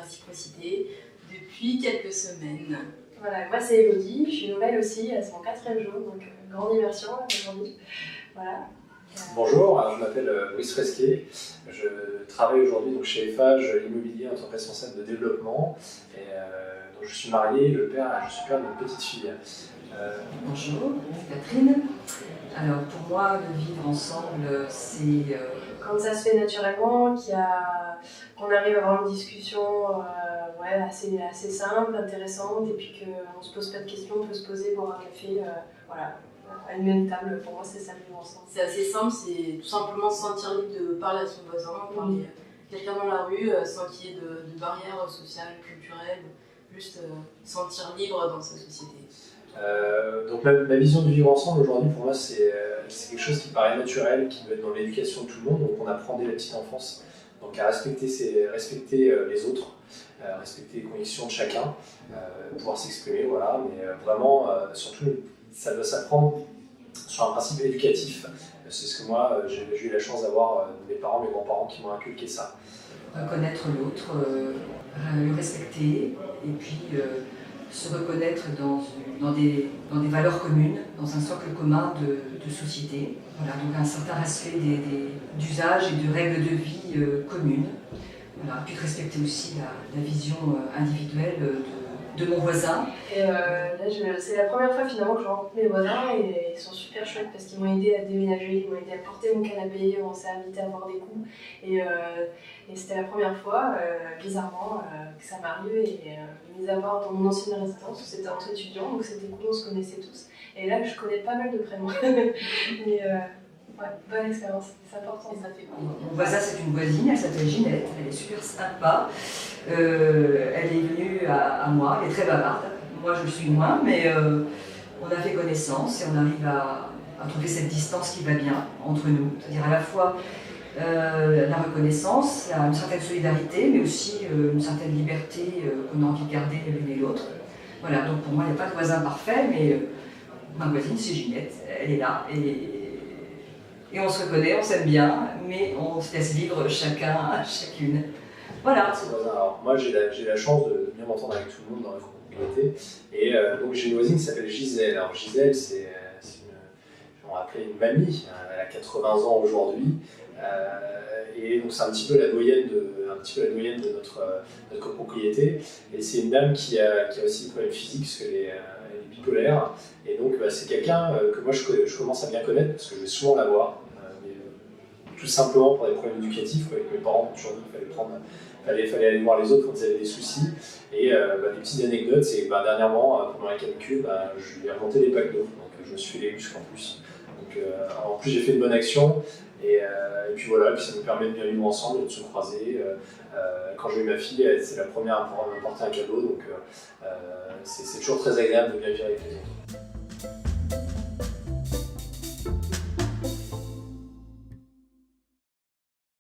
réciprocité depuis quelques semaines. Voilà, moi c'est Elodie, je suis nouvelle aussi, c'est mon 4e jour, donc grande immersion aujourd'hui. Voilà. Bonjour, je m'appelle Louis Fresquet, je travaille aujourd'hui chez Eiffage Immobilier en tant que responsable de développement. Et, donc je suis marié, je suis père d'une petite fille. Bonjour, c'est Catherine. Alors pour moi, le vivre ensemble, c'est... Quand ça se fait naturellement, qu'on arrive à avoir une discussion assez simple, intéressante, et puis qu'on ne se pose pas de questions, on peut se poser, boire un café, à une même table. Pour moi, c'est ça le vivre ensemble. C'est assez simple, c'est tout simplement se sentir libre de parler à son voisin, parler à quelqu'un dans la rue, sans qu'il y ait de barrières sociales, culturelles, juste sentir libre dans sa société. Donc ma vision du vivre ensemble aujourd'hui, pour moi, c'est quelque chose qui paraît naturel, qui doit être dans l'éducation de tout le monde. Donc on apprend dès la petite enfance à respecter les autres, respecter les convictions de chacun, pouvoir s'exprimer, voilà. Mais vraiment, surtout, ça doit s'apprendre sur un principe éducatif. C'est ce que moi, j'ai eu la chance d'avoir mes parents, mes grands-parents qui m'ont inculqué ça. Reconnaître l'autre, le respecter, et puis se reconnaître dans des valeurs communes, dans un socle commun de société. Voilà, donc un certain respect d'usages et de règles de vie communes. Voilà, puis de respecter aussi la vision individuelle de mon voisin. Et là, c'est la première fois finalement que je rencontre mes voisins et ils sont super chouettes parce qu'ils m'ont aidé à déménager, ils m'ont aidé à porter mon canapé, on s'est invité à boire des coups. Et c'était la première fois, bizarrement, que ça m'arrive. Et mis à part dans mon ancienne résidence où c'était entre étudiants, donc c'était cool, on se connaissait tous. Et là, je connais pas mal de prénoms. Mais bonne expérience, c'est important, ça fait cool. Mon voisin, c'est une voisine, elle s'appelle Ginette, elle est super sympa. Elle est venue à moi, elle est très bavarde. Moi, je le suis moins, mais on a fait connaissance et on arrive à trouver cette distance qui va bien entre nous. C'est-à-dire à la fois la reconnaissance, une certaine solidarité, mais aussi une certaine liberté qu'on a envie de garder l'une et l'autre. Voilà, donc pour moi, il n'y a pas de voisin parfait, mais ma voisine, c'est Ginette, elle est là. Et on se reconnaît, on s'aime bien, mais on se laisse vivre chacune. Voilà. Alors, moi, j'ai la chance de bien m'entendre avec tout le monde dans la copropriété. Et donc, j'ai une voisine qui s'appelle Gisèle. Alors, Gisèle, on va appeler une mamie. Elle a 80 ans aujourd'hui. Et donc, c'est un petit peu la doyenne de notre copropriété. Et c'est une dame qui a aussi des problèmes physiques, parce qu'elle est bipolaire. Et donc, c'est quelqu'un que moi, je commence à bien connaître, parce que je vais souvent la voir. Tout simplement pour des problèmes éducatifs. Avec mes parents m'ont toujours dit qu'il fallait aller voir les autres quand ils avaient des soucis. Et des petites anecdotes, c'est que dernièrement, pendant la canicule, je lui ai remonté des packs d'eau. Donc je me suis fait les muscles en plus. Donc, en plus, j'ai fait une bonne action. Et puis voilà, puis ça nous permet de bien vivre ensemble, de se croiser. Quand j'ai eu ma fille, c'est la première à m'apporter un cadeau. Donc c'est toujours très agréable de bien vivre avec les autres.